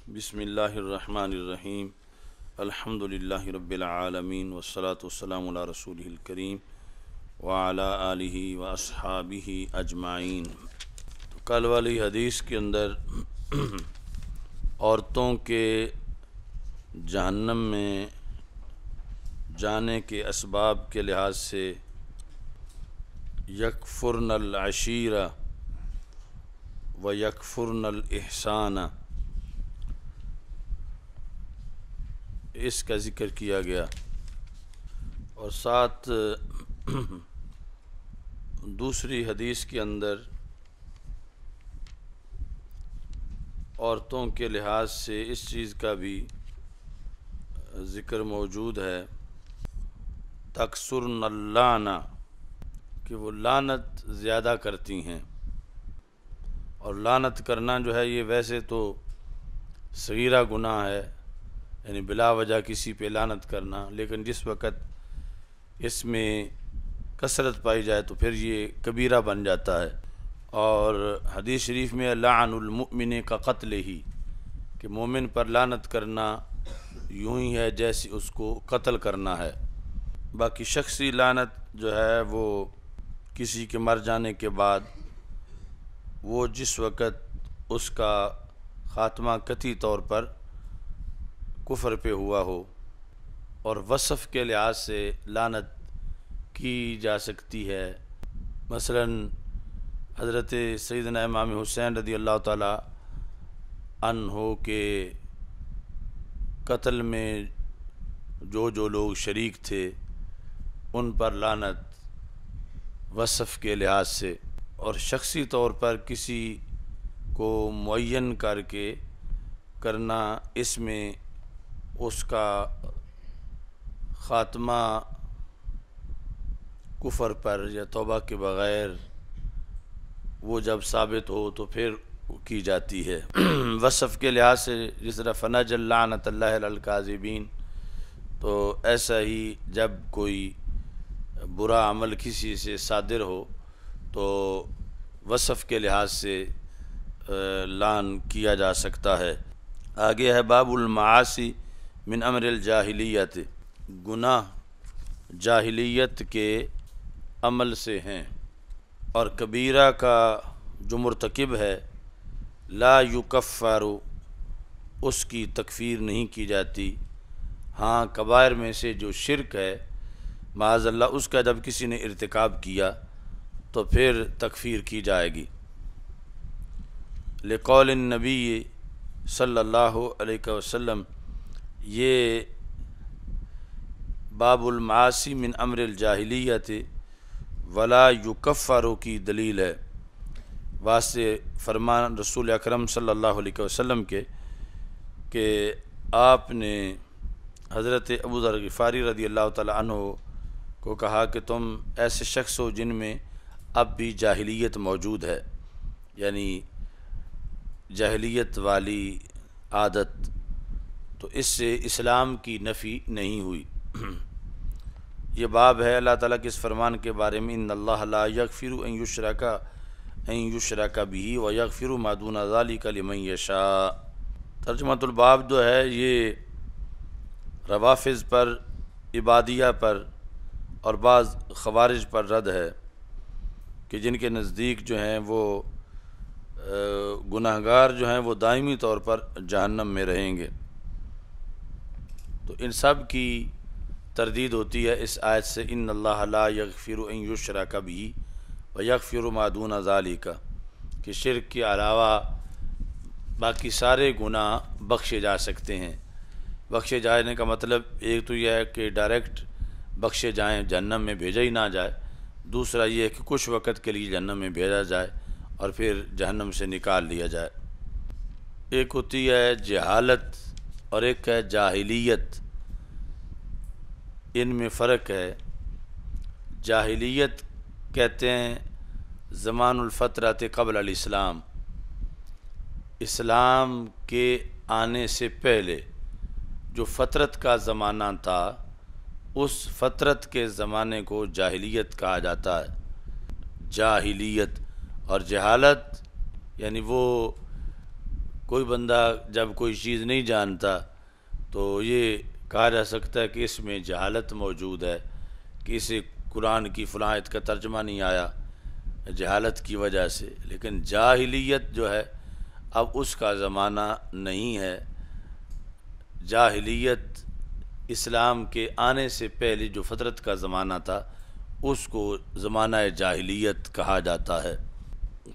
بسم اللہ الرحمن الرحیم الحمد للہ رب العالمین والصلاة والسلام علی رسولہ الکریم وعلی آلہ واصحابہ اجمعین۔ تو کل والی حدیث کے اندر عورتوں کے جہنم میں جانے کے اسباب کے لحاظ سے یکفرن العشیرہ و یکفرن الاحسان، اس کا ذکر کیا گیا، اور ساتھ دوسری حدیث کے اندر عورتوں کے لحاظ سے اس چیز کا بھی ذکر موجود ہے، تکثرن اللعنہ، کہ وہ لعنت زیادہ کرتی ہیں۔ اور لعنت کرنا جو ہے یہ ویسے تو صغیرہ گناہ ہے، یعنی بلا وجہ کسی پہ لعنت کرنا، لیکن جس وقت اس میں کثرت پائی جائے تو پھر یہ کبیرہ بن جاتا ہے۔ اور حدیث شریف میں لعن المؤمن کا قتل ہی، کہ مومن پر لعنت کرنا یوں ہی ہے جیسے اس کو قتل کرنا ہے۔ باقی شخصی لعنت جو ہے وہ کسی کے مر جانے کے بعد وہ جس وقت اس کا خاتمہ قطعی طور پر کفر پہ ہوا ہو، اور وصف کے لحاظ سے لعنت کی جا سکتی ہے۔ مثلا حضرت سیدنا امام حسین رضی اللہ تعالی عنہ کے قتل میں جو لوگ شریک تھے ان پر لعنت وصف کے لحاظ سے، اور شخصی طور پر کسی کو معین کر کے کرنا، اس میں اس کا خاتمہ کفر پر یا توبہ کے بغیر وہ جب ثابت ہو تو پھر کی جاتی ہے۔ وصف کے لحاظ سے جس طرح فنجعل لعنۃ اللہ علی الکاذبین، تو ایسا ہی جب کوئی برا عمل کسی سے صادر ہو تو وصف کے لحاظ سے لعن کیا جا سکتا ہے۔ آگے ہے باب المعاصی من امر الجاہلیت، گناہ جاہلیت کے عمل سے ہیں، اور کبیرہ کا جو مرتکب ہے لا یکفر، اس کی تکفیر نہیں کی جاتی۔ ہاں کبائر میں سے جو شرک ہے معاذ اللہ، اس کا جب کسی نے ارتکاب کیا تو پھر تکفیر کی جائے گی، لقول النبی صلی اللہ علیہ وسلم۔ یہ باب المعاصی من امر الجاہلیت ولا یکفر کی دلیل ہے، واسطے فرمان رسول اکرم صلی اللہ علیہ وسلم کے کہ آپ نے حضرت ابو ذر غفاری رضی اللہ تعالی عنہ کو کہا کہ تم ایسے شخص ہو جن میں اب بھی جاہلیت موجود ہے، یعنی جاہلیت والی عادت، تو اس سے اسلام کی نفی نہیں ہوئی۔ یہ باب ہے اللہ تعالیٰ کے اس فرمان کے بارے میں، ان اللہ لا یغفر ان یشرک بہ ویغفر ما دون ذلک لمن یشاء۔ ترجمۃ الباب جو ہے یہ روافض پر، عبادیہ پر اور بعض خوارج پر رد ہے، کہ جن کے نزدیک جو ہیں وہ گناہگار جو ہیں وہ دائمی طور پر جہنم میں رہیں گے۔ تو ان سب کی تردید ہوتی ہے اس آیت سے، ان اللہ لا یغفر ان یشرک بہ ویغفر ما دون ذلک، کہ شرک کے علاوہ باقی سارے گناہ بخشے جا سکتے ہیں۔ بخشے جانے کا مطلب ایک تو یہ ہے کہ ڈائریکٹ بخشے جائیں، جہنم میں بھیجا ہی نہ جائے، دوسرا یہ ہے کہ کچھ وقت کے لیے جہنم میں بھیجا جائے اور پھر جہنم سے نکال لیا جائے۔ ایک ہوتی ہے جہالت اور ایک ہے جاہلیت، ان میں فرق ہے۔ جاہلیت کہتے ہیں زمان الفترۃ قبل الاسلام، اسلام کے آنے سے پہلے جو فترت کا زمانہ تھا، اس فترت کے زمانے کو جاہلیت کہا جاتا ہے۔ جاہلیت اور جہالت یعنی وہ کوئی بندہ جب کوئی چیز نہیں جانتا تو یہ کہا جا سکتا ہے کہ اس میں جہالت موجود ہے، کہ اسے قرآن کی فلاں آیت کا ترجمہ نہیں آیا جہالت کی وجہ سے۔ لیکن جاہلیت جو ہے اب اس کا زمانہ نہیں ہے۔ جاہلیت اسلام کے آنے سے پہلے جو فطرت کا زمانہ تھا اس کو زمانہ جاہلیت کہا جاتا ہے۔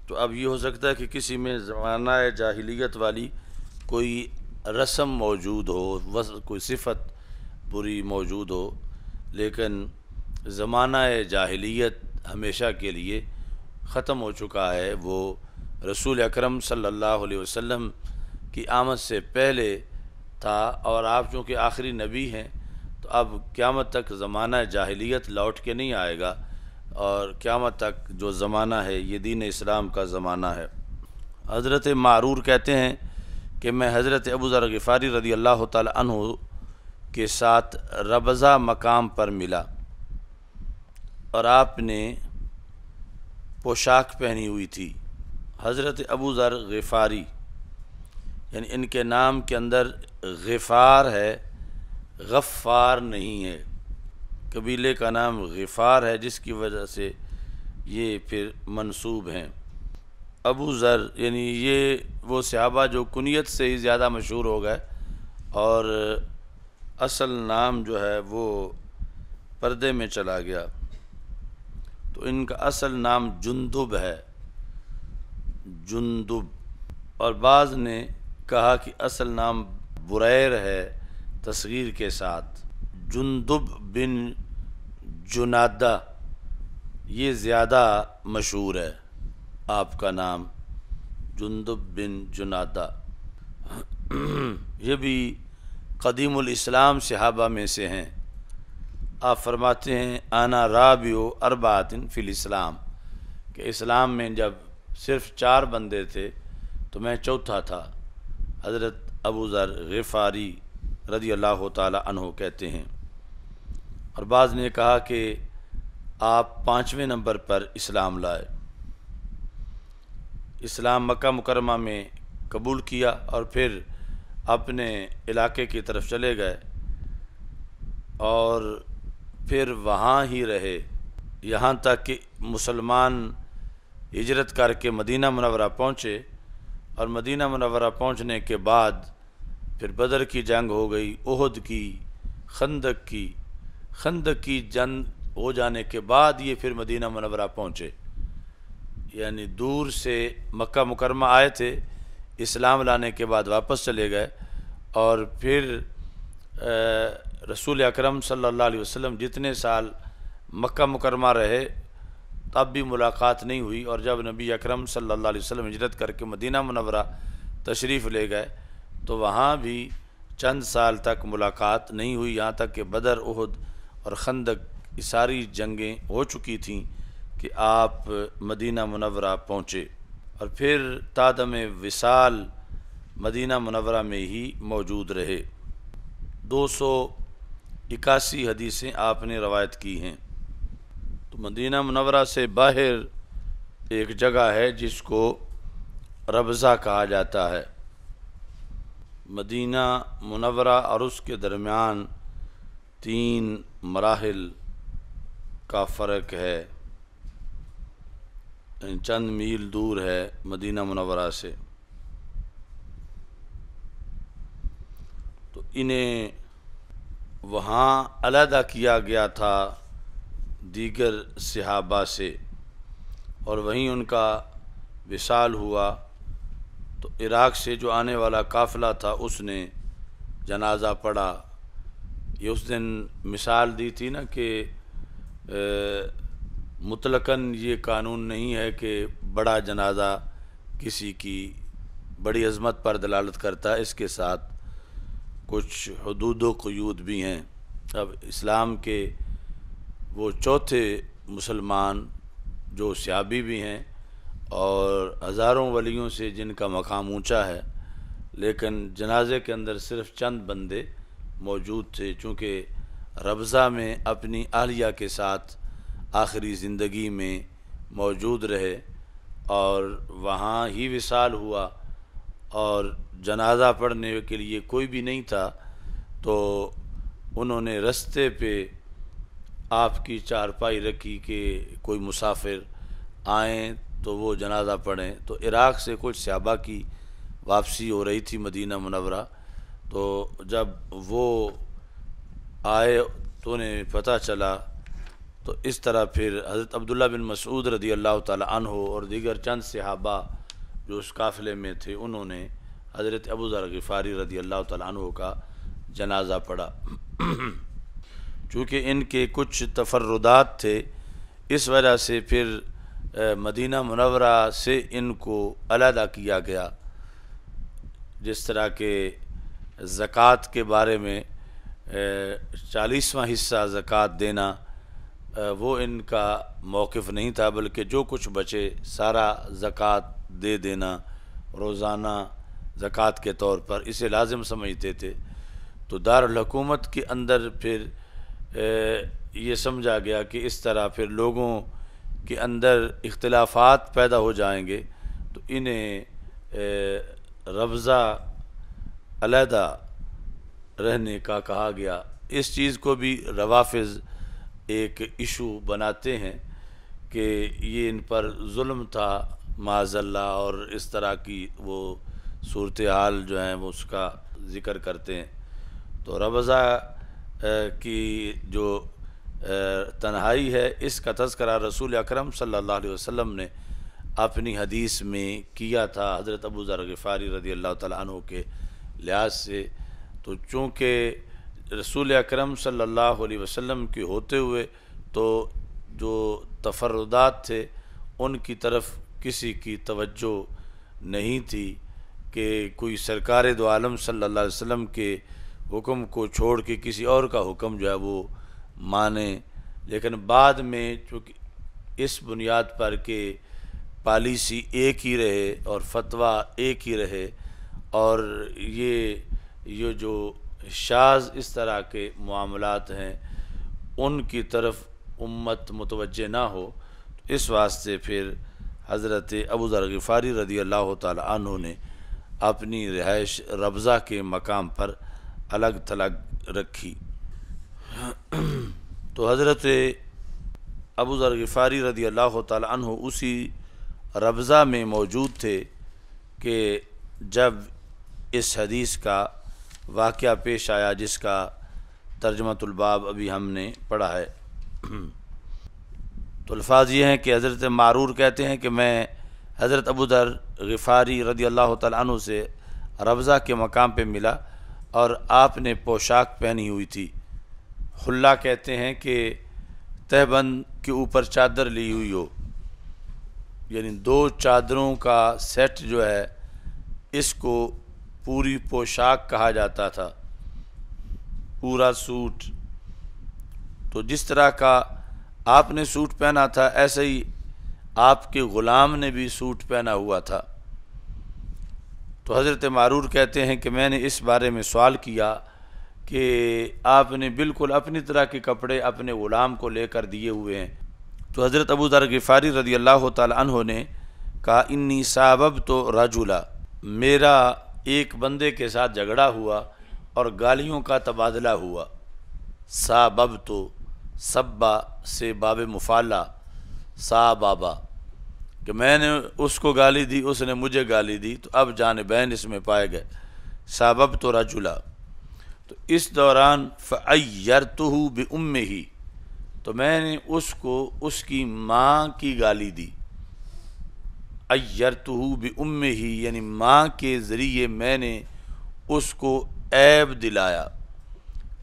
تو اب یہ ہو سکتا ہے کہ کسی میں زمانہ جاہلیت والی کوئی رسم موجود ہو، کوئی صفت بری موجود ہو، لیکن زمانہ جاہلیت ہمیشہ کے لیے ختم ہو چکا ہے۔ وہ رسول اکرم صلی اللہ علیہ وسلم کی آمد سے پہلے تھا، اور آپ چونکہ آخری نبی ہیں تو اب قیامت تک زمانہ جاہلیت لوٹ کے نہیں آئے گا، اور قیامت تک جو زمانہ ہے یہ دین اسلام کا زمانہ ہے۔ حضرت معرور کہتے ہیں کہ میں حضرت ابو ذر غفاری رضی اللہ تعالی عنہ کے ساتھ ربضہ مقام پر ملا، اور آپ نے پوشاک پہنی ہوئی تھی۔ حضرت ابو ذر غفاری، یعنی ان کے نام کے اندر غفار ہے، غفار نہیں ہے۔ قبیلے کا نام غفار ہے، جس کی وجہ سے یہ پھر منسوب ہیں۔ ابو ذر یعنی یہ وہ صحابہ جو کنیت سے ہی زیادہ مشہور ہو گئے، اور اصل نام جو ہے وہ پردے میں چلا گیا۔ تو ان کا اصل نام جندب ہے، جندب، اور بعض نے کہا کہ اصل نام بریر ہے تصغیر کے ساتھ۔ جندب بن جنادہ یہ زیادہ مشہور ہے، آپ کا نام جندب بن جنادہ۔ یہ بھی قدیم الاسلام صحابہ میں سے ہیں۔ آپ فرماتے ہیں انا رابع اربعۃ فی الاسلام، کہ اسلام میں جب صرف 4 بندے تھے تو میں چوتھا تھا۔ حضرت ابو ذر غفاری رضی اللہ تعالی عنہ کہتے ہیں۔ اور بعض نے کہا کہ آپ 5ویں نمبر پر اسلام لائے، اسلام مکہ مکرمہ میں قبول کیا اور پھر اپنے علاقے کی طرف چلے گئے، اور پھر وہاں ہی رہے یہاں تک کہ مسلمان ہجرت کر کے مدینہ منورہ پہنچے، اور مدینہ منورہ پہنچنے کے بعد پھر بدر کی جنگ ہو گئی، احد کی، خندق کی جنگ ہو جانے کے بعد یہ پھر مدینہ منورہ پہنچے۔ یعنی دور سے مکہ مکرمہ آئے تھے، اسلام لانے کے بعد واپس چلے گئے، اور پھر رسول اکرم صلی اللہ علیہ وسلم جتنے سال مکہ مکرمہ رہے تب بھی ملاقات نہیں ہوئی، اور جب نبی اکرم صلی اللہ علیہ وسلم ہجرت کر کے مدینہ منورہ تشریف لے گئے تو وہاں بھی چند سال تک ملاقات نہیں ہوئی، یہاں تک کہ بدر، احد اور خندق یہ ساری جنگیں ہو چکی تھیں کہ آپ مدینہ منورہ پہنچے، اور پھر تادم وصال مدینہ منورہ میں ہی موجود رہے۔ 281 حدیثیں آپ نے روایت کی ہیں۔ تو مدینہ منورہ سے باہر ایک جگہ ہے جس کو ربضہ کہا جاتا ہے۔ مدینہ منورہ اور اس کے درمیان 3 مراحل کا فرق ہے، چند میل دور ہے مدینہ منورہ سے۔ تو انہیں وہاں علیحدہ کیا گیا تھا دیگر صحابہ سے، اور وہیں ان کا وصال ہوا۔ تو عراق سے جو آنے والا قافلہ تھا اس نے جنازہ پڑھا۔ یہ اس دن مثال دی تھی نا کہ مطلقاً یہ قانون نہیں ہے کہ بڑا جنازہ کسی کی بڑی عظمت پر دلالت کرتا ہے، اس کے ساتھ کچھ حدود و قیود بھی ہیں۔ اب اسلام کے وہ چوتھے مسلمان جو صحابی بھی ہیں اور ہزاروں ولیوں سے جن کا مقام اونچا ہے، لیکن جنازے کے اندر صرف چند بندے موجود تھے، چونکہ ربضہ میں اپنی اہلیہ کے ساتھ آخری زندگی میں موجود رہے اور وہاں ہی وصال ہوا، اور جنازہ پڑھنے کے لیے کوئی بھی نہیں تھا، تو انہوں نے رستے پہ آپ کی چارپائی رکھی کہ کوئی مسافر آئیں تو وہ جنازہ پڑھیں۔ تو عراق سے کچھ صحابہ کی واپسی ہو رہی تھی مدینہ منورہ، تو جب وہ آئے تو انہیں پتہ چلا، تو اس طرح پھر حضرت عبداللہ بن مسعود رضی اللہ تعالی عنہ اور دیگر چند صحابہ جو اس قافلے میں تھے، انہوں نے حضرت ابو ذر غفاری رضی اللہ تعالی عنہ کا جنازہ پڑھا۔ چونکہ ان کے کچھ تفردات تھے، اس وجہ سے پھر مدینہ منورہ سے ان کو علیحدہ کیا گیا۔ جس طرح کہ زکوٰۃ کے بارے میں 40واں حصہ زکوٰۃ دینا وہ ان کا موقف نہیں تھا، بلکہ جو کچھ بچے سارا زکوٰۃ دے دینا روزانہ زکوٰۃ کے طور پر، اسے لازم سمجھتے تھے۔ تو دارالحکومت کے اندر پھر یہ سمجھا گیا کہ اس طرح پھر لوگوں کے اندر اختلافات پیدا ہو جائیں گے، تو انہیں ربضہ علیحدہ رہنے کا کہا گیا۔ اس چیز کو بھی روافض ایک ایشو بناتے ہیں کہ یہ ان پر ظلم تھا معاذ اللہ، اور اس طرح کی وہ صورتحال جو ہیں وہ اس کا ذکر کرتے ہیں۔ تو ربضہ کی جو تنہائی ہے، اس کا تذکرہ رسول اکرم صلی اللہ علیہ وسلم نے اپنی حدیث میں کیا تھا حضرت ابو ذر غفاری رضی اللہ تعالیٰ عنہ کے لحاظ سے۔ تو چونکہ رسول اکرم صلی اللہ علیہ وسلم کے ہوتے ہوئے تو جو تفردات تھے ان کی طرف کسی کی توجہ نہیں تھی کہ کوئی سرکار دو عالم صلی اللہ علیہ وسلم کے حکم کو چھوڑ کے کسی اور کا حکم جو ہے وہ مانے۔ لیکن بعد میں چونکہ اس بنیاد پر کہ پالیسی ایک ہی رہے اور فتویٰ ایک ہی رہے، اور یہ جو شاذ اس طرح کے معاملات ہیں ان کی طرف امت متوجہ نہ ہو، تو اس واسطے پھر حضرت ابو ذر غفاری رضی اللہ تعالی عنہ نے اپنی رہائش ربضہ کے مقام پر الگ تھلگ رکھی۔ تو حضرت ابو ذر غفاری رضی اللہ تعالی عنہ اسی ربضہ میں موجود تھے کہ جب اس حدیث کا واقعہ پیش آیا جس کا ترجمۃ الباب ابھی ہم نے پڑھا ہے۔ تو الفاظ یہ ہیں کہ حضرت معرور کہتے ہیں کہ میں حضرت ابو ذر غفاری رضی اللہ تعالیٰ عنہ سے ربضہ کے مقام پہ ملا اور آپ نے پوشاک پہنی ہوئی تھی۔ خلا کہتے ہیں کہ تہبند کے اوپر چادر لی ہوئی ہو، یعنی 2 چادروں کا سیٹ جو ہے اس کو پوری پوشاک کہا جاتا تھا، پورا سوٹ۔ تو جس طرح کا آپ نے سوٹ پہنا تھا ایسے ہی آپ کے غلام نے بھی سوٹ پہنا ہوا تھا۔ تو حضرت معرور کہتے ہیں کہ میں نے اس بارے میں سوال کیا کہ آپ نے بالکل اپنی طرح کے کپڑے اپنے غلام کو لے کر دیے ہوئے ہیں۔ تو حضرت ابو ذر غفاری رضی اللہ تعالی عنہ نے کہا انی ساببت رجلا، میرا ایک بندے کے ساتھ جھگڑا ہوا اور گالیوں کا تبادلہ ہوا۔ ساببت، سبا سے باب مفعلہ، سابابا، کہ میں نے اس کو گالی دی، اس نے مجھے گالی دی، تو اب جانبین اس میں پائے گئے۔ ساببت رجلا، تو اس دوران فعیرتہ بأمہ، تو میں نے اس کو اس کی ماں کی گالی دی۔ عیرتہ بأمہ، یعنی ماں کے ذریعے میں نے اس کو عیب دلایا،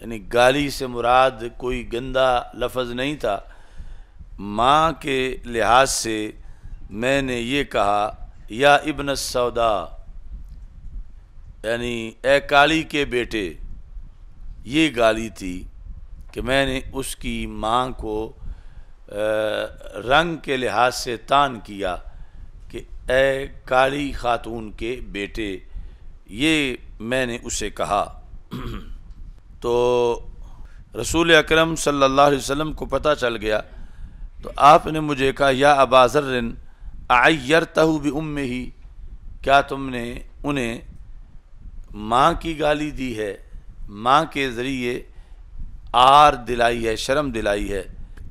یعنی گالی سے مراد کوئی گندا لفظ نہیں تھا، ماں کے لحاظ سے میں نے یہ کہا یا ابن السودا، یعنی اے کالی کے بیٹے، یہ گالی تھی کہ میں نے اس کی ماں کو رنگ کے لحاظ سے تان کیا کہ اے کالی خاتون کے بیٹے، یہ میں نے اسے کہا۔ تو رسول اکرم صلی اللہ علیہ وسلم کو پتہ چل گیا، تو آپ نے مجھے کہا یا ابا ذر اعیرتہ بأمہ، کیا تم نے انہیں ماں کی گالی دی ہے، ماں کے ذریعے آر دلائی ہے، شرم دلائی ہے۔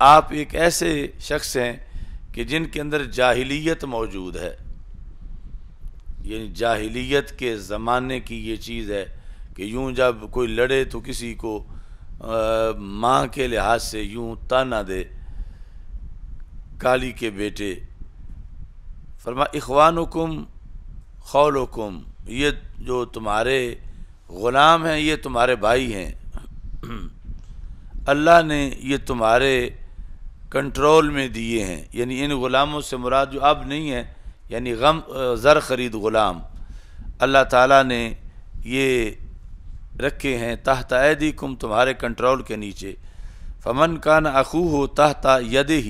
آپ ایک ایسے شخص ہیں کہ جن کے اندر جاہلیت موجود ہے، یعنی جاہلیت کے زمانے کی یہ چیز ہے کہ یوں جب کوئی لڑے تو کسی کو ماں کے لحاظ سے یوں تانا دے، کالی کے بیٹے۔ فرما اخوانکم خولکم، یہ جو تمہارے غلام ہیں یہ تمہارے بھائی ہیں، اللہ نے یہ تمہارے کنٹرول میں دیے ہیں۔ یعنی ان غلاموں سے مراد جو اب نہیں ہے، یعنی زر خرید غلام اللہ تعالیٰ نے یہ رکھے ہیں تحت ایدیکم، تمہارے کنٹرول کے نیچے۔ فمن کان اخوہ تحت یدہ،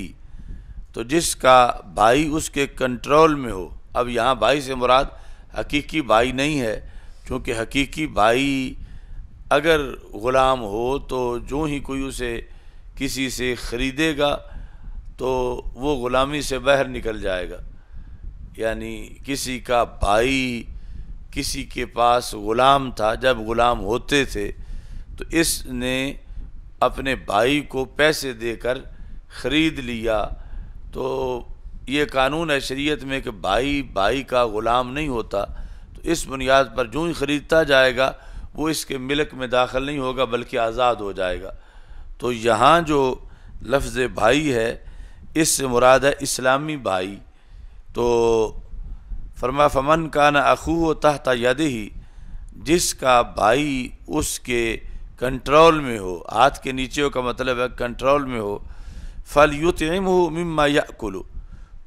تو جس کا بھائی اس کے کنٹرول میں ہو۔ اب یہاں بھائی سے مراد حقیقی بھائی نہیں ہے، چونکہ حقیقی بھائی اگر غلام ہو تو جو ہی کوئی اسے کسی سے خریدے گا تو وہ غلامی سے باہر نکل جائے گا۔ یعنی کسی کا بھائی کسی کے پاس غلام تھا، جب غلام ہوتے تھے تو اس نے اپنے بھائی کو پیسے دے کر خرید لیا، تو یہ قانون ہے شریعت میں کہ بھائی کا غلام نہیں ہوتا، تو اس بنیاد پر جو ہی خریدتا جائے گا وہ اس کے ملک میں داخل نہیں ہوگا بلکہ آزاد ہو جائے گا۔ تو یہاں جو لفظ بھائی ہے اس سے مراد ہے اسلامی بھائی۔ تو فرما فمن کان اخوہ تحت یدہ، جس کا بھائی اس کے کنٹرول میں ہو، ہاتھ کے نیچے کا مطلب ہے کنٹرول میں ہو، فَلْيُطْعِمْهُ مِمَّا يَأْكُلُ،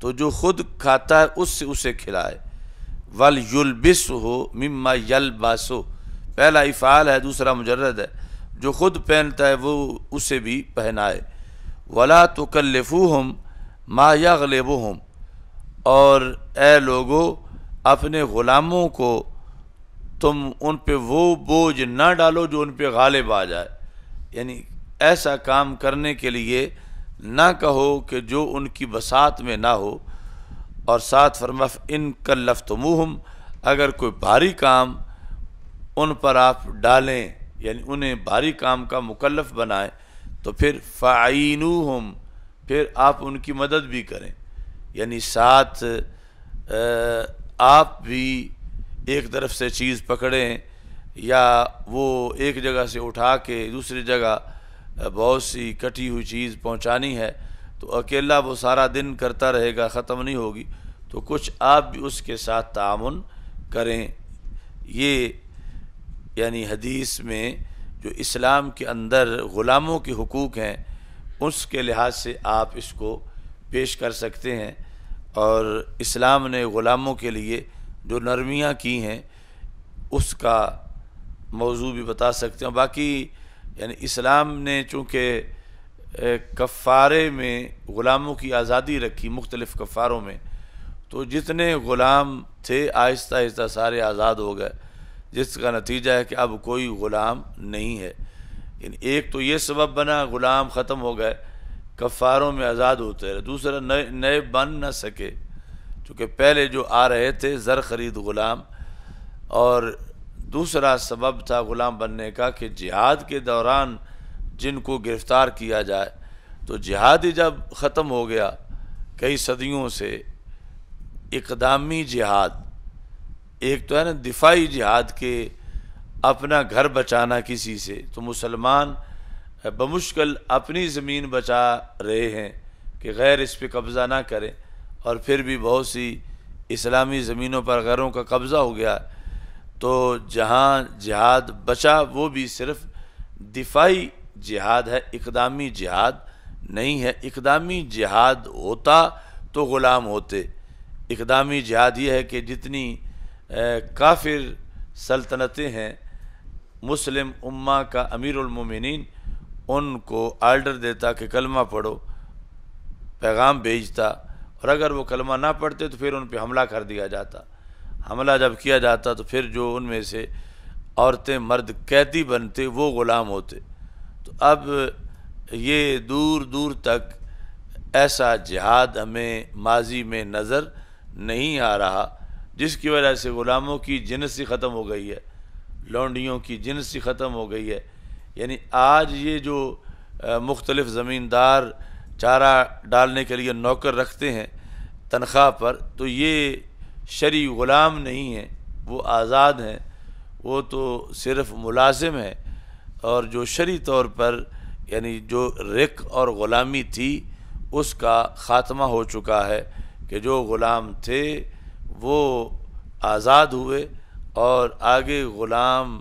تو جو خود کھاتا ہے اس سے اسے کھلائے، وَلْيُلْبِسْهُ مِمَّا يَلْبَسُ، پہلا افعال ہے دوسرا مجرد ہے، جو خود پہنتا ہے وہ اسے بھی پہنائے۔ وَلَا تُكَلِّفُوهُمْ مَا يَغْلِبُهُمْ، اور اے لوگو اپنے غلاموں کو تم ان پہ وہ بوجھ نہ ڈالو جو ان پہ غالب آ جائے، یعنی ایسا کام کرنے کے لیے نہ کہو کہ جو ان کی بساط میں نہ ہو۔ اور ساتھ فرما ان کلفتموہم، اگر کوئی بھاری کام ان پر آپ ڈالیں، یعنی انہیں بھاری کام کا مکلف بنائیں، تو پھر فَعِینُوہم، پھر آپ ان کی مدد بھی کریں، یعنی ساتھ آپ بھی ایک طرف سے چیز پکڑیں، یا وہ ایک جگہ سے اٹھا کے دوسری جگہ بہت سی کٹی ہوئی چیز پہنچانی ہے تو اکیلا وہ سارا دن کرتا رہے گا، ختم نہیں ہوگی، تو کچھ آپ بھی اس کے ساتھ تعاون کریں۔ یہ یعنی حدیث میں جو اسلام کے اندر غلاموں کے حقوق ہیں اس کے لحاظ سے آپ اس کو پیش کر سکتے ہیں، اور اسلام نے غلاموں کے لیے جو نرمیاں کی ہیں اس کا موضوع بھی بتا سکتے ہیں۔ باقی یعنی اسلام نے چونکہ کفارے میں غلاموں کی آزادی رکھی مختلف کفاروں میں، تو جتنے غلام تھے آہستہ آہستہ سارے آزاد ہو گئے، جس کا نتیجہ ہے کہ اب کوئی غلام نہیں ہے۔ یعنی ایک تو یہ سبب بنا غلام ختم ہو گئے، کفاروں میں آزاد ہوتے رہے، دوسرا نئے بن نہ سکے، چونکہ پہلے جو آ رہے تھے زر خرید غلام، اور دوسرا سبب تھا غلام بننے کا کہ جہاد کے دوران جن کو گرفتار کیا جائے، تو جہاد ہی جب ختم ہو گیا کئی صدیوں سے، اقدامی جہاد ایک تو ہے نا دفاعی جہاد کے اپنا گھر بچانا کسی سے، تو مسلمان بمشکل اپنی زمین بچا رہے ہیں کہ غیر اس پہ قبضہ نہ کریں، اور پھر بھی بہت سی اسلامی زمینوں پر غیروں کا قبضہ ہو گیا، تو جہاں جہاد بچا وہ بھی صرف دفاعی جہاد ہے، اقدامی جہاد نہیں ہے۔ اقدامی جہاد ہوتا تو غلام ہوتے۔ اقدامی جہاد یہ ہے کہ جتنی کافر سلطنتیں ہیں، مسلم امہ کا امیر المومنین ان کو آرڈر دیتا کہ کلمہ پڑھو، پیغام بھیجتا، اور اگر وہ کلمہ نہ پڑھتے تو پھر ان پہ حملہ کر دیا جاتا۔ حملہ جب کیا جاتا تو پھر جو ان میں سے عورتیں مرد قیدی بنتے وہ غلام ہوتے۔ تو اب یہ دور دور تک ایسا جہاد ہمیں ماضی میں نظر نہیں آ رہا جس کی وجہ سے غلاموں کی جنس ہی ختم ہو گئی ہے، لونڈیوں کی جنس ہی ختم ہو گئی ہے۔ یعنی آج یہ جو مختلف زمیندار چارہ ڈالنے کے لیے نوکر رکھتے ہیں تنخواہ پر، تو یہ شرعی غلام نہیں ہیں، وہ آزاد ہیں، وہ تو صرف ملازم ہیں۔ اور جو شرعی طور پر یعنی جو رق اور غلامی تھی اس کا خاتمہ ہو چکا ہے، کہ جو غلام تھے وہ آزاد ہوئے اور آگے غلام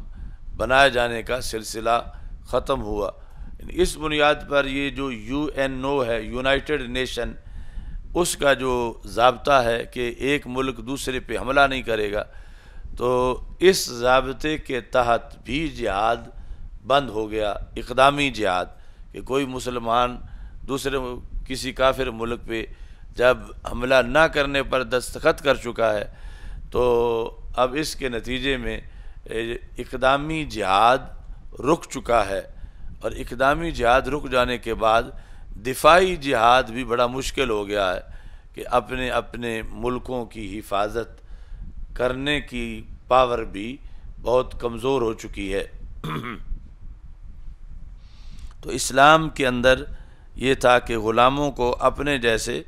بنائے جانے کا سلسلہ ختم ہوا۔ اس بنیاد پر یہ جو UNO ہے، یونائٹڈ نیشن، اس کا جو ضابطہ ہے کہ ایک ملک دوسرے پہ حملہ نہیں کرے گا، تو اس ضابطے کے تحت بھی جہاد بند ہو گیا، اقدامی جہاد، کہ کوئی مسلمان دوسرے کسی کافر ملک پہ جب حملہ نہ کرنے پر دستخط کر چکا ہے، تو اب اس کے نتیجے میں اقدامی جہاد رک چکا ہے، اور اقدامی جہاد رک جانے کے بعد دفاعی جہاد بھی بڑا مشکل ہو گیا ہے، کہ اپنے اپنے ملکوں کی حفاظت کرنے کی پاور بھی بہت کمزور ہو چکی ہے۔ تو اسلام کے اندر یہ تھا کہ غلاموں کو اپنے جیسے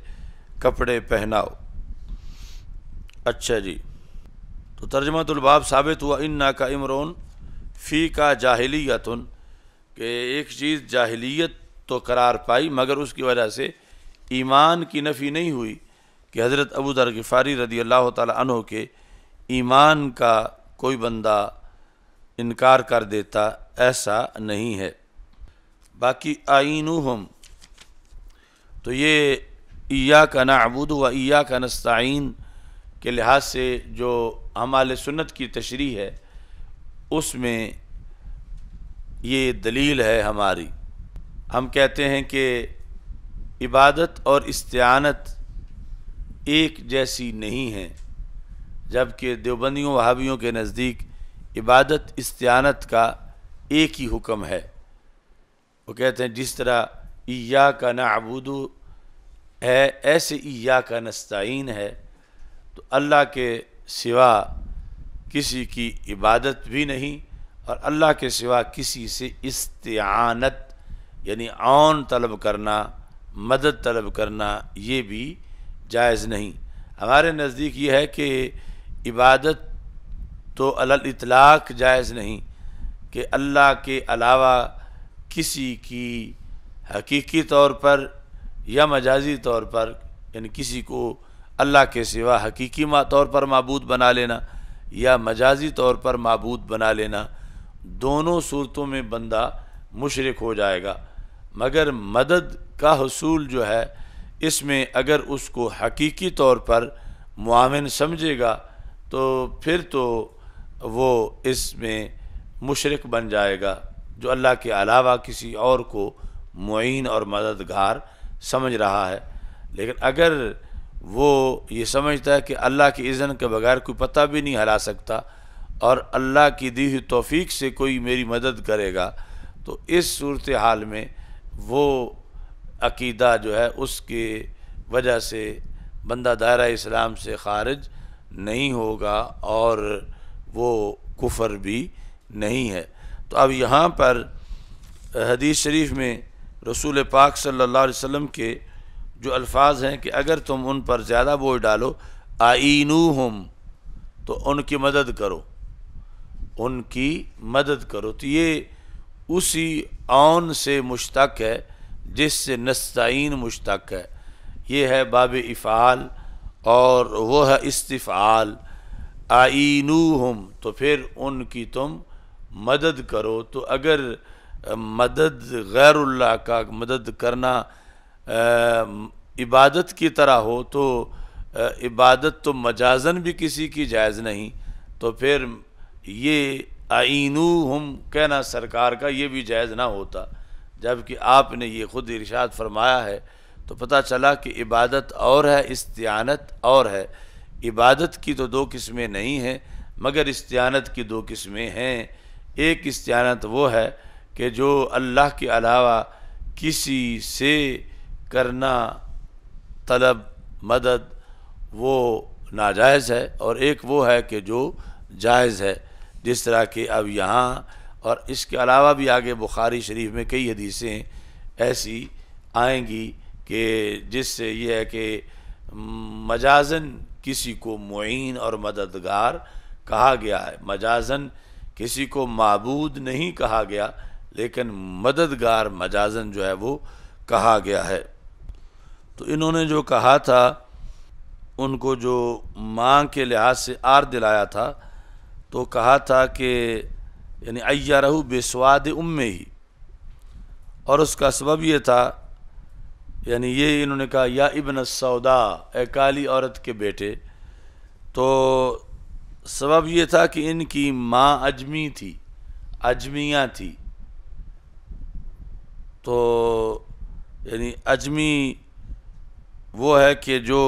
کپڑے پہناؤ۔ اچھا جی، تو ترجمۃ الباب ثابت ہوا انک امرؤ فیک جاہلیۃ، کہ ایک چیز جاہلیت تو قرار پائی مگر اس کی وجہ سے ایمان کی نفی نہیں ہوئی، کہ حضرت ابو ذر غفاری رضی اللہ تعالی عنہ کے ایمان کا کوئی بندہ انکار کر دیتا، ایسا نہیں ہے۔ باقی اعینوہم، تو یہ ایاک نعبد و ایاک نستعین کے لحاظ سے جو اعمال سنت کی تشریح ہے اس میں یہ دلیل ہے ہماری۔ ہم کہتے ہیں کہ عبادت اور استعانت ایک جیسی نہیں ہیں، جبکہ دیوبندیوں وہابیوں کے نزدیک عبادت استعانت کا ایک ہی حکم ہے۔ وہ کہتے ہیں جس طرح ایاک نعبد ہے ایسے ایاک نستعین ہے، تو اللہ کے سوا کسی کی عبادت بھی نہیں، اور اللہ کے سوا کسی سے استعانت یعنی عون طلب کرنا، مدد طلب کرنا، یہ بھی جائز نہیں۔ ہمارے نزدیک یہ ہے کہ عبادت تو علی الاطلاق جائز نہیں، کہ اللہ کے علاوہ کسی کی حقیقی طور پر یا مجازی طور پر، یعنی کسی کو اللہ کے سوا حقیقی طور پر معبود بنا لینا یا مجازی طور پر معبود بنا لینا، دونوں صورتوں میں بندہ مشرک ہو جائے گا۔ مگر مدد کا حصول جو ہے اس میں اگر اس کو حقیقی طور پر معاون سمجھے گا تو پھر تو وہ اس میں مشرک بن جائے گا، جو اللہ کے علاوہ کسی اور کو معین اور مددگار سمجھ رہا ہے۔ لیکن اگر وہ یہ سمجھتا ہے کہ اللہ کی اذن کے بغیر کوئی پتہ بھی نہیں ہلا سکتا اور اللہ کی دی ہوئی توفیق سے کوئی میری مدد کرے گا، تو اس صورتحال میں وہ عقیدہ جو ہے اس کی وجہ سے بندہ دائرہ اسلام سے خارج نہیں ہوگا اور وہ کفر بھی نہیں ہے۔ تو اب یہاں پر حدیث شریف میں رسول پاک صلی اللہ علیہ وسلم کے جو الفاظ ہیں کہ اگر تم ان پر زیادہ بوجھ ڈالو، اعینوہم، تو ان کی مدد کرو، ان کی مدد کرو، تو یہ اسی عون سے مشتق ہے جس سے نستعین مشتق ہے۔ یہ ہے باب افعال اور وہ ہے استفعال۔ اعینوہم، تو پھر ان کی تم مدد کرو۔ تو اگر مدد غیر اللہ کا مدد کرنا عبادت کی طرح ہو تو عبادت تو مجازن بھی کسی کی جائز نہیں، تو پھر یہ اعینوہم کہنا سرکار کا یہ بھی جائز نہ ہوتا، جبکہ آپ نے یہ خود ارشاد فرمایا ہے۔ تو پتہ چلا کہ عبادت اور ہے، استعانت اور ہے۔ عبادت کی تو دو قسمیں نہیں ہیں مگر استعانت کی دو قسمیں ہیں۔ ایک استعانت وہ ہے کہ جو اللہ کے علاوہ کسی سے کرنا طلب، مدد، وہ ناجائز ہے، اور ایک وہ ہے کہ جو جائز ہے، جس طرح کہ اب یہاں اور اس کے علاوہ بھی آگے بخاری شریف میں کئی حدیثیں ایسی آئیں گی کہ جس سے یہ ہے کہ مجازن کسی کو معین اور مددگار کہا گیا ہے، مجازن کسی کو معبود نہیں کہا گیا، لیکن مددگار مجازن جو ہے وہ کہا گیا ہے۔ تو انہوں نے جو کہا تھا، ان کو جو ماں کے لحاظ سے آر دلایا تھا، تو کہا تھا کہ یعنی ایرہ بسواد امہ، اور اس کا سبب یہ تھا، یعنی یہ انہوں نے کہا یا ابن السودا، اے کالی عورت کے بیٹے، تو سبب یہ تھا کہ ان کی ماں اجمی تھی، اجمیہ تھی، تو یعنی اجمی وہ ہے کہ جو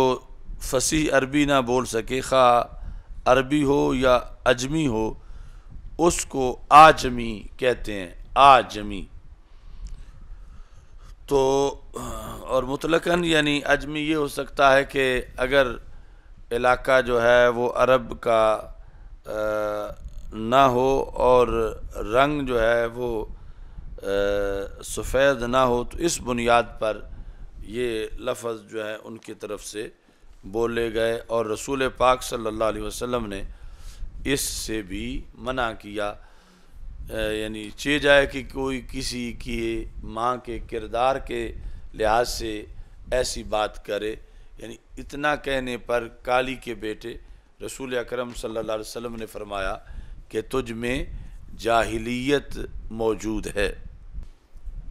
فصیح عربی نہ بول سکے، خواہ عربی ہو یا اجمی ہو، اس کو آجمی کہتے ہیں، آجمی۔ تو اور مطلقاً یعنی اجمی یہ ہو سکتا ہے کہ اگر علاقہ جو ہے وہ عرب کا نہ ہو اور رنگ جو ہے وہ سفید نہ ہو، تو اس بنیاد پر یہ لفظ جو ہے ان کی طرف سے بولے گئے، اور رسول پاک صلی اللہ علیہ وسلم نے اس سے بھی منع کیا۔ یعنی چہ جائے کہ کوئی کسی کی ماں کے کردار کے لحاظ سے ایسی بات کرے، یعنی اتنا کہنے پر کالی کے بیٹے رسول اکرم صلی اللہ علیہ وسلم نے فرمایا کہ تجھ میں جاہلیت موجود ہے۔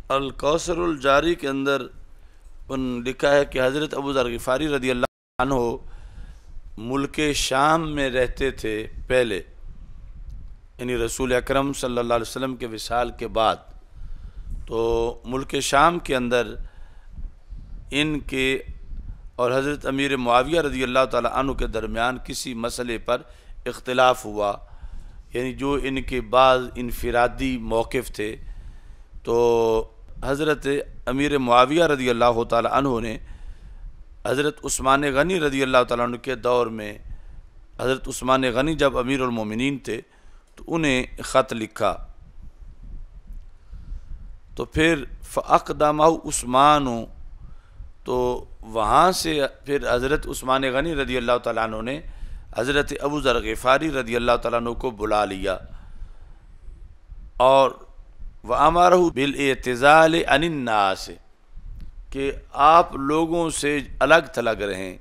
الکوثر الجاری کے اندر لکھا ہے کہ حضرت ابو ذر غفاری رضی اللہ عنہ ملک شام میں رہتے تھے پہلے، یعنی رسول اکرم صلی اللہ علیہ وسلم کے وصال کے بعد، تو ملک شام کے اندر ان کے اور حضرت امیر معاویہ رضی اللہ تعالیٰ عنہ کے درمیان کسی مسئلے پر اختلاف ہوا، یعنی جو ان کے بعض انفرادی موقف تھے، تو حضرت امیر معاویہ رضی اللہ تعالیٰ عنہ نے حضرت عثمان غنی رضی اللہ تعالیٰ عنہ کے دور میں، حضرت عثمان غنی جب امیر المومنین تھے تو انہیں خط لکھا، تو پھر فَأَقْدَمَهُ عثمان، تو وہاں سے پھر حضرت عثمان غنی رضی اللہ تعالیٰ عنہ نے حضرت ابو ذر غفاری رضی اللہ تعالیٰ عنہ کو بلا لیا، اور وَأَمَرَهُ بِالْاِعْتِزَالِ عَنِ النَّاسِ، کہ آپ لوگوں سے الگ تھلگ رہیں،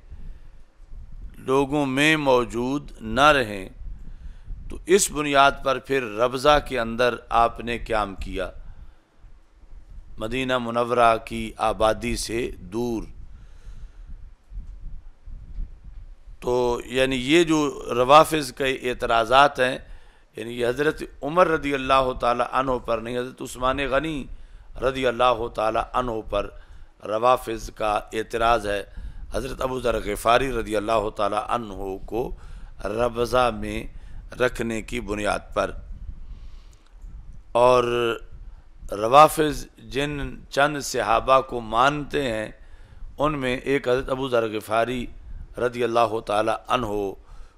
لوگوں میں موجود نہ رہیں۔ تو اس بنیاد پر پھر ربضہ کے اندر آپ نے قیام کیا، مدینہ منورہ کی آبادی سے دور۔ تو یعنی یہ جو روافظ کے اعتراضات ہیں، یعنی یہ حضرت عمر رضی اللہ تعالی عنہ پر نہیں، حضرت عثمان غنی رضی اللہ تعالی عنہ پر روافظ کا اعتراض ہے، حضرت ابو ذر غفاری رضی اللہ تعالی عنہ کو ربضہ میں رکھنے کی بنیاد پر۔ اور روافظ جن چند صحابہ کو مانتے ہیں، ان میں ایک حضرت ابو ذر غفاری رضی اللہ تعالی عنہ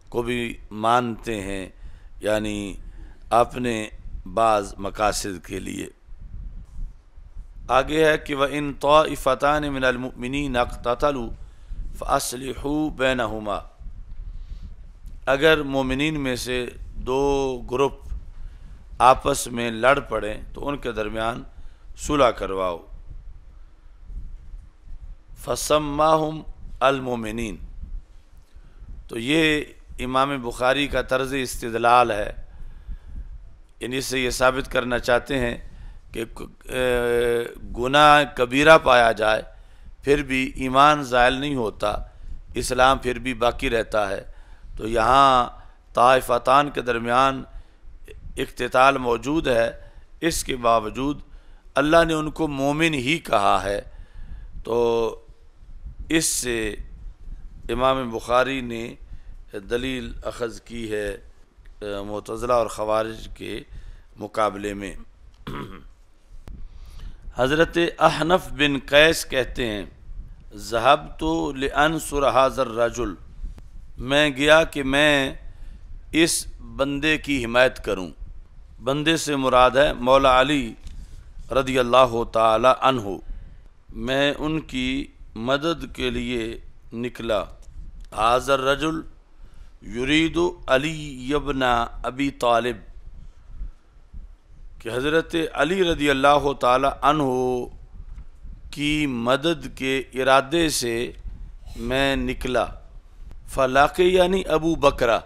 کو بھی مانتے ہیں، یعنی اپنے بعض مقاصد کے لیے۔ آگے ہے کہ وَإِن طَائِفَتَانِ مِنَ الْمُؤْمِنِينَ اقْتَتَلُوا فَأَصْلِحُوا بَيْنَهُمَا، اگر مومنین میں سے دو گروپ آپس میں لڑ پڑیں تو ان کے درمیان صلح کرواؤ۔ فَسَمَّاهُمْ الْمُؤْمِنِينَ، تو یہ امام بخاری کا طرز استدلال ہے، یعنی اس سے یہ ثابت کرنا چاہتے ہیں کہ گناہ کبیرہ پایا جائے پھر بھی ایمان زائل نہیں ہوتا، اسلام پھر بھی باقی رہتا ہے۔ تو یہاں طائفتان کے درمیان اقتتال موجود ہے، اس کے باوجود اللہ نے ان کو مومن ہی کہا ہے، تو اس سے امام بخاری نے دلیل اخذ کی ہے معتزلہ اور خوارج کے مقابلے میں۔ حضرت احنف بن قیس کہتے ہیں ذهبت لانصر هذا الرجل، میں گیا کہ میں اس بندے کی حمایت کروں۔ بندے سے مراد ہے مولا علی رضی اللہ تعالی عنہ۔ میں ان کی مدد کے لیے نکلا۔ ھذا الرجل یرید علی ابن ابی طالب، کہ حضرت علی رضی اللہ تعالی عنہ کی مدد کے ارادے سے میں نکلا۔ فلاقیانی ابو بکرہ،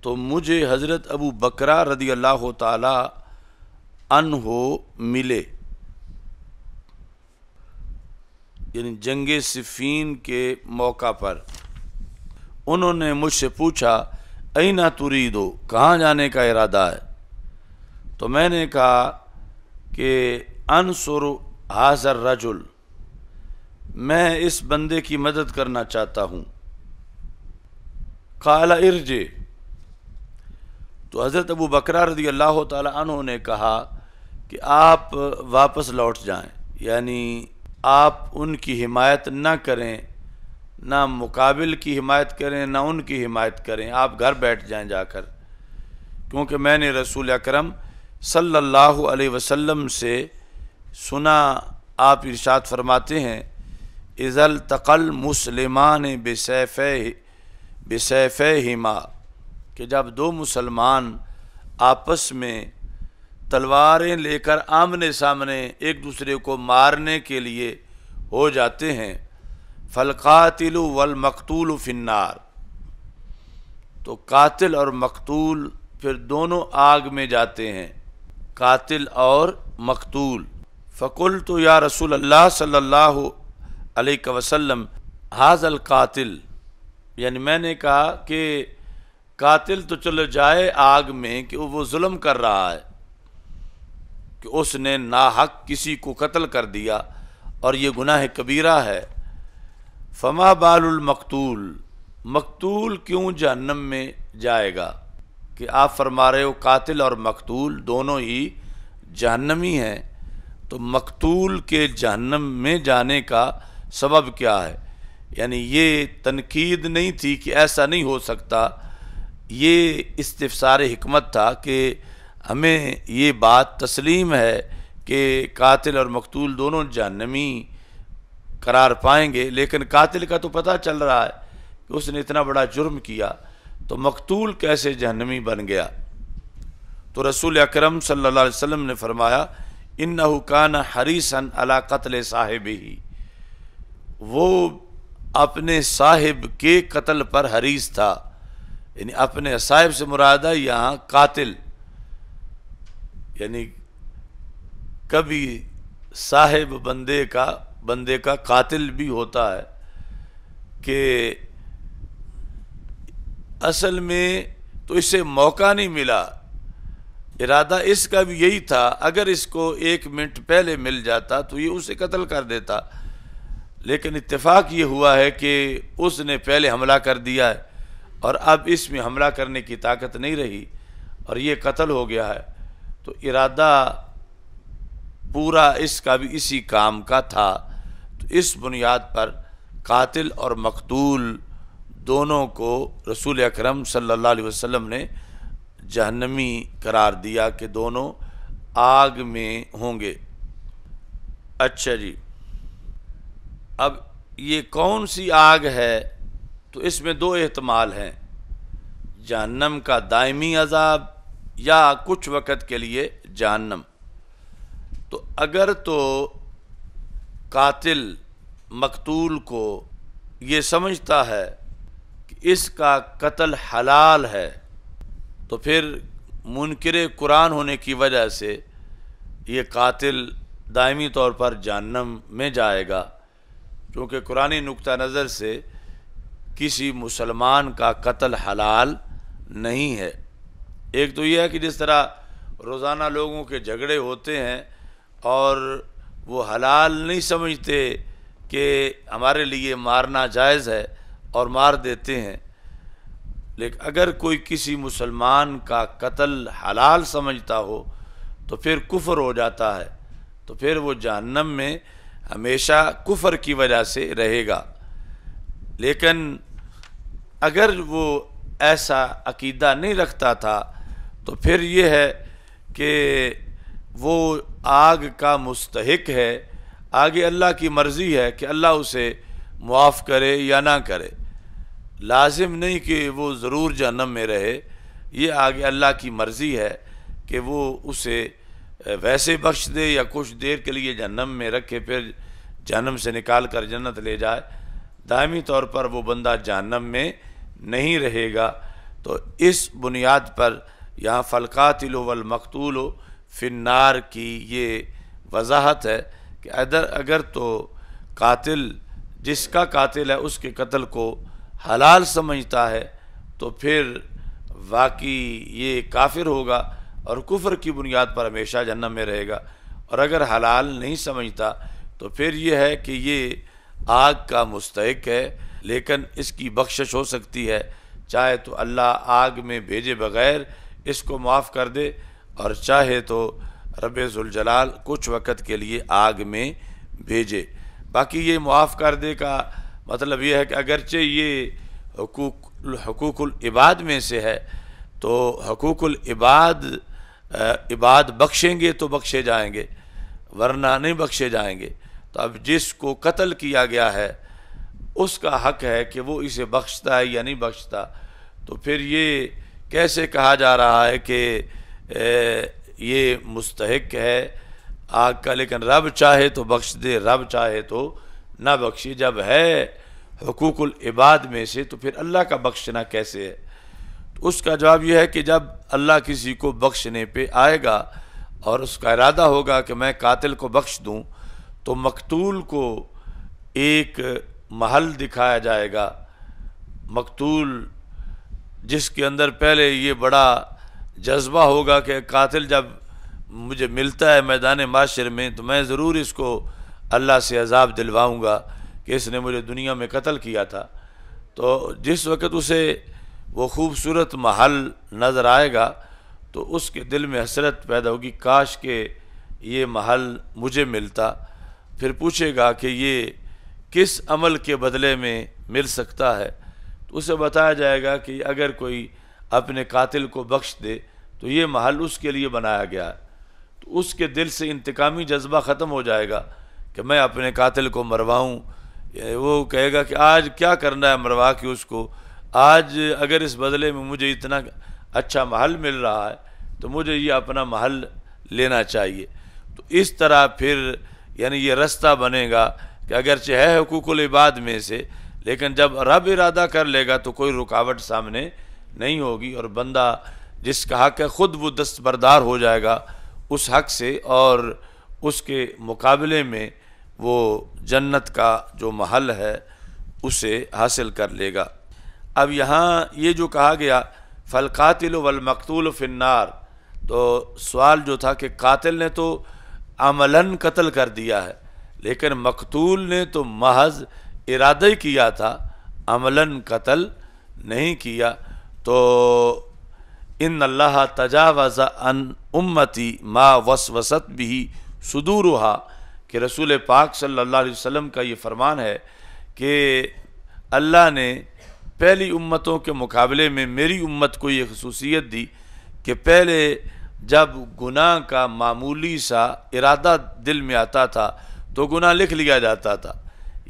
تو مجھے حضرت ابو بکرہ رضی اللہ تعالی عنہ ملے، یعنی جنگ صفین کے موقع پر۔ انہوں نے مجھ سے پوچھا اینا تریدو، کہاں جانے کا ارادہ ہے؟ تو میں نے کہا کہ انصر ھذا الرجل، میں اس بندے کی مدد کرنا چاہتا ہوں۔ قال ارجع، تو حضرت ابو بکرہ رضی اللہ تعالی عنہ نے کہا کہ آپ واپس لوٹ جائیں، یعنی آپ ان کی حمایت نہ کریں، نہ مقابل کی حمایت کریں، نہ ان کی حمایت کریں، آپ گھر بیٹھ جائیں جا کر، کیونکہ میں نے رسول اکرم صلی اللہ علیہ وسلم سے سنا، آپ ارشاد فرماتے ہیں اذا التقى المسلمان بسیفیہما، کہ جب دو مسلمان آپس میں تلواریں لے کر آمنے سامنے ایک دوسرے کو مارنے کے لیے ہو جاتے ہیں، فالقاتل والمقتول فی النار، تو قاتل اور مقتول پھر دونوں آگ میں جاتے ہیں، قاتل اور مقتول۔ فقلت یا رسول اللہ صلی اللہ علیہ وسلم ھذا القاتل، یعنی میں نے کہا کہ قاتل تو چلو جائے آگ میں کہ وہ ظلم کر رہا ہے، کہ اس نے ناحق کسی کو قتل کر دیا اور یہ گناہ کبیرہ ہے۔ فما بال المقتول، مقتول کیوں جہنم میں جائے گا؟ کہ آپ فرما رہے ہو قاتل اور مقتول دونوں ہی جہنمی ہیں، تو مقتول کے جہنم میں جانے کا سبب کیا ہے؟ یعنی یہ تنقید نہیں تھی کہ ایسا نہیں ہو سکتا، یہ استفسار حکمت تھا کہ ہمیں یہ بات تسلیم ہے کہ قاتل اور مقتول دونوں جہنمی قرار پائیں گے، لیکن قاتل کا تو پتہ چل رہا ہے کہ اس نے اتنا بڑا جرم کیا، تو مقتول کیسے جہنمی بن گیا؟ تو رسول اکرم صلی اللہ علیہ وسلم نے فرمایا انہ کان حریصا علی قتل صاحبہ، وہ اپنے صاحب کے قتل پر حریص تھا، یعنی اپنے صاحب سے مراد ہے یہاں قاتل، یعنی کبھی صاحب بندے کا قاتل بھی ہوتا ہے، کہ اصل میں تو اسے موقع نہیں ملا، ارادہ اس کا بھی یہی تھا، اگر اس کو 1 منٹ پہلے مل جاتا تو یہ اسے قتل کر دیتا، لیکن اتفاق یہ ہوا ہے کہ اس نے پہلے حملہ کر دیا ہے اور اب اس میں حملہ کرنے کی طاقت نہیں رہی اور یہ قتل ہو گیا ہے، تو ارادہ پورا اس کا بھی اسی کام کا تھا، تو اس بنیاد پر قاتل اور مقتول دونوں کو رسول اکرم صلی اللہ علیہ وسلم نے جہنمی قرار دیا کہ دونوں آگ میں ہوں گے۔ اچھا جی، اب یہ کون سی آگ ہے؟ تو اس میں 2 احتمال ہیں، جہنم کا دائمی عذاب یا کچھ وقت کے لیے جہنم۔ تو اگر تو قاتل مقتول کو یہ سمجھتا ہے کہ اس کا قتل حلال ہے، تو پھر منکر قرآن ہونے کی وجہ سے یہ قاتل دائمی طور پر جہنم میں جائے گا، کیونکہ قرآنی نقطہ نظر سے کسی مسلمان کا قتل حلال نہیں ہے۔ ایک تو یہ ہے کہ جس طرح روزانہ لوگوں کے جھگڑے ہوتے ہیں اور وہ حلال نہیں سمجھتے کہ ہمارے لیے مارنا جائز ہے اور مار دیتے ہیں، لیکن اگر کوئی کسی مسلمان کا قتل حلال سمجھتا ہو تو پھر کفر ہو جاتا ہے، تو پھر وہ جہنم میں ہمیشہ کفر کی وجہ سے رہے گا۔ لیکن اگر وہ ایسا عقیدہ نہیں رکھتا تھا تو پھر یہ ہے کہ وہ آگ کا مستحق ہے، آگے اللہ کی مرضی ہے کہ اللہ اسے معاف کرے یا نہ کرے، لازم نہیں کہ وہ ضرور جہنم میں رہے، یہ آگے اللہ کی مرضی ہے کہ وہ اسے ویسے بخش دے یا کچھ دیر کے لیے جہنم میں رکھے پھر جہنم سے نکال کر جنت لے جائے، دائمی طور پر وہ بندہ جہنم میں نہیں رہے گا۔ تو اس بنیاد پر یہاں فالقاتل والمقتول فی النار کی یہ وضاحت ہے کہ اگر تو قاتل جس کا قاتل ہے اس کے قتل کو حلال سمجھتا ہے تو پھر واقعی یہ کافر ہوگا اور کفر کی بنیاد پر ہمیشہ جہنم میں رہے گا، اور اگر حلال نہیں سمجھتا تو پھر یہ ہے کہ یہ آگ کا مستحق ہے، لیکن اس کی بخشش ہو سکتی ہے، چاہے تو اللہ آگ میں بھیجے بغیر اس کو معاف کر دے، اور چاہے تو رب ذوالجلال کچھ وقت کے لیے آگ میں بھیجے۔ باقی یہ معاف کر دے کا مطلب یہ ہے کہ اگرچہ یہ حقوق العباد میں سے ہے تو حقوق العباد عباد بخشیں گے تو بخشے جائیں گے، ورنہ نہیں بخشے جائیں گے۔ تو اب جس کو قتل کیا گیا ہے اس کا حق ہے کہ وہ اسے بخشتا ہے یا نہیں بخشتا، تو پھر یہ کیسے کہا جا رہا ہے کہ یہ مستحق ہے آگ کا، لیکن رب چاہے تو بخش دے، رب چاہے تو نہ بخشے؟ جب ہے حقوق العباد میں سے تو پھر اللہ کا بخشنا کیسے ہے؟ تو اس کا جواب یہ ہے کہ جب اللہ کسی کو بخشنے پہ آئے گا اور اس کا ارادہ ہوگا کہ میں قاتل کو بخش دوں، تو مقتول کو ایک محل دکھایا جائے گا، مقتول جس کے اندر پہلے یہ بڑا جذبہ ہوگا کہ قاتل جب مجھے ملتا ہے میدان معاشر میں تو میں ضرور اس کو اللہ سے عذاب دلواؤں گا کہ اس نے مجھے دنیا میں قتل کیا تھا، تو جس وقت اسے وہ خوبصورت محل نظر آئے گا تو اس کے دل میں حسرت پیدا ہوگی، کاش کہ یہ محل مجھے ملتا۔ پھر پوچھے گا کہ یہ کس عمل کے بدلے میں مل سکتا ہے، تو اسے بتایا جائے گا کہ اگر کوئی اپنے قاتل کو بخش دے تو یہ محل اس کے لیے بنایا گیا ہے، تو اس کے دل سے انتقامی جذبہ ختم ہو جائے گا کہ میں اپنے قاتل کو مرواؤں۔ وہ کہے گا کہ آج کیا کرنا ہے مروا کے اس کو، آج اگر اس بدلے میں مجھے اتنا اچھا محل مل رہا ہے تو مجھے یہ اپنا محل لینا چاہیے۔ تو اس طرح پھر یعنی یہ رستہ بنے گا کہ اگرچہ ہے حقوق العباد میں سے، لیکن جب رب ارادہ کر لے گا تو کوئی رکاوٹ سامنے نہیں ہوگی، اور بندہ جس کا حق ہے خود وہ دستبردار ہو جائے گا اس حق سے، اور اس کے مقابلے میں وہ جنت کا جو محل ہے اسے حاصل کر لے گا۔ اب یہاں یہ جو کہا گیا فالقاتل والمقتول فی النار، تو سوال جو تھا کہ قاتل نے تو عملاً قتل کر دیا ہے، لیکن مقتول نے تو محض ارادہ ہی کیا تھا، عملاً قتل نہیں کیا۔ تو ان اللہ تجاوز عن امتی ما وسوست به صدورها، کہ رسول پاک صلی اللہ علیہ وسلم کا یہ فرمان ہے کہ اللہ نے پہلی امتوں کے مقابلے میں میری امت کو یہ خصوصیت دی کہ پہلے جب گناہ کا معمولی سا ارادہ دل میں آتا تھا تو گناہ لکھ لیا جاتا تھا،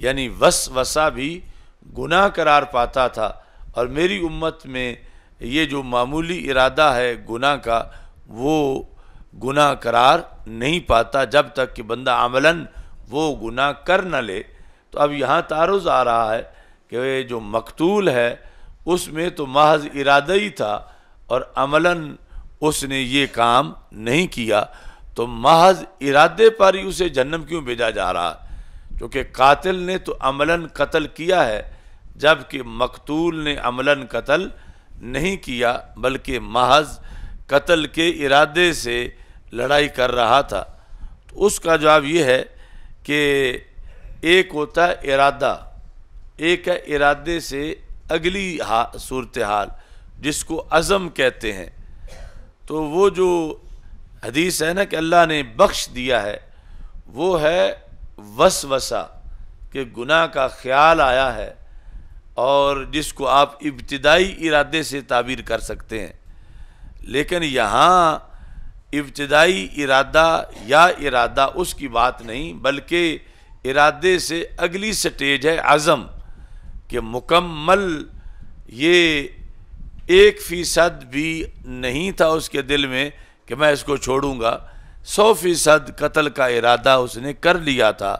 یعنی وسوسہ بھی گناہ قرار پاتا تھا، اور میری امت میں یہ جو معمولی ارادہ ہے گناہ کا وہ گناہ قرار نہیں پاتا جب تک کہ بندہ عملاً وہ گناہ کر نہ لے۔ تو اب یہاں تعارض آ رہا ہے کہ جو مقتول ہے اس میں تو محض ارادہ ہی تھا اور عملاً اس نے یہ کام نہیں کیا، تو محض ارادے پر ہی اسے جہنم کیوں بھیجا جا رہا ہے؟ کیونکہ قاتل نے تو عملاً قتل کیا ہے، جبکہ مقتول نے عملاً قتل نہیں کیا بلکہ محض قتل کے ارادے سے لڑائی کر رہا تھا۔ تو اس کا جواب یہ ہے کہ ایک ہوتا ہے ارادہ، ایک ہے ارادے سے اگلی صورتحال جس کو عزم کہتے ہیں۔ تو وہ جو حدیث ہے نا کہ اللہ نے بخش دیا ہے، وہ ہے وسوسہ، کہ گناہ کا خیال آیا ہے اور جس کو آپ ابتدائی ارادے سے تعبیر کر سکتے ہیں، لیکن یہاں ابتدائی ارادہ یا ارادہ اس کی بات نہیں، بلکہ ارادے سے اگلی سٹیج ہے عزم، کہ مکمل یہ 1% بھی نہیں تھا اس کے دل میں کہ میں اس کو چھوڑوں گا، 100% قتل کا ارادہ اس نے کر لیا تھا،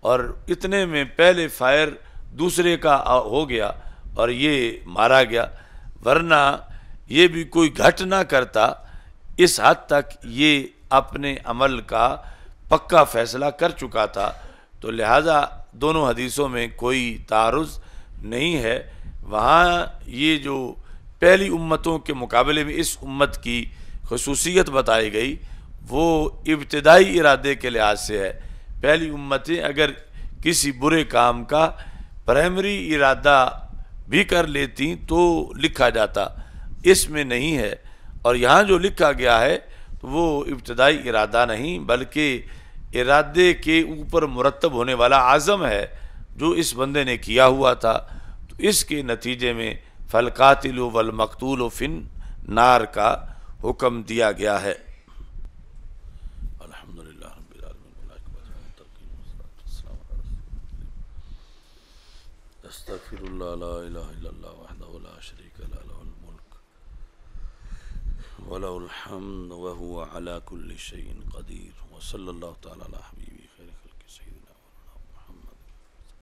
اور اتنے میں پہلے فائر دوسرے کا ہو گیا اور یہ مارا گیا، ورنہ یہ بھی کوئی گھٹ نہ کرتا، اس حد تک یہ اپنے عمل کا پکا فیصلہ کر چکا تھا۔ تو لہٰذا دونوں حدیثوں میں کوئی تعارض نہیں ہے۔ وہاں یہ جو پہلی امتوں کے مقابلے میں اس امت کی خصوصیت بتائی گئی وہ ابتدائی ارادے کے لحاظ سے ہے۔ پہلی امتیں اگر کسی برے کام کا پرائمری ارادہ بھی کر لیتی تو لکھا جاتا، اس میں نہیں ہے، اور یہاں جو لکھا گیا ہے وہ ابتدائی ارادہ نہیں بلکہ ارادے کے اوپر مرتب ہونے والا عزم ہے جو اس بندے نے کیا ہوا تھا، تو اس کے نتیجے میں فالقاتل والمقتول فی النار کا حکم دیا گیا ہے۔ الحمدللہ رب العالمین، استغفر اللہ لا الہ الا اللہ وحدہ لا شریک لہ لہ الملک ولہ الحمد وہو علی کل شیء قدیر، وصلی اللہ تعالی علی حبیبہ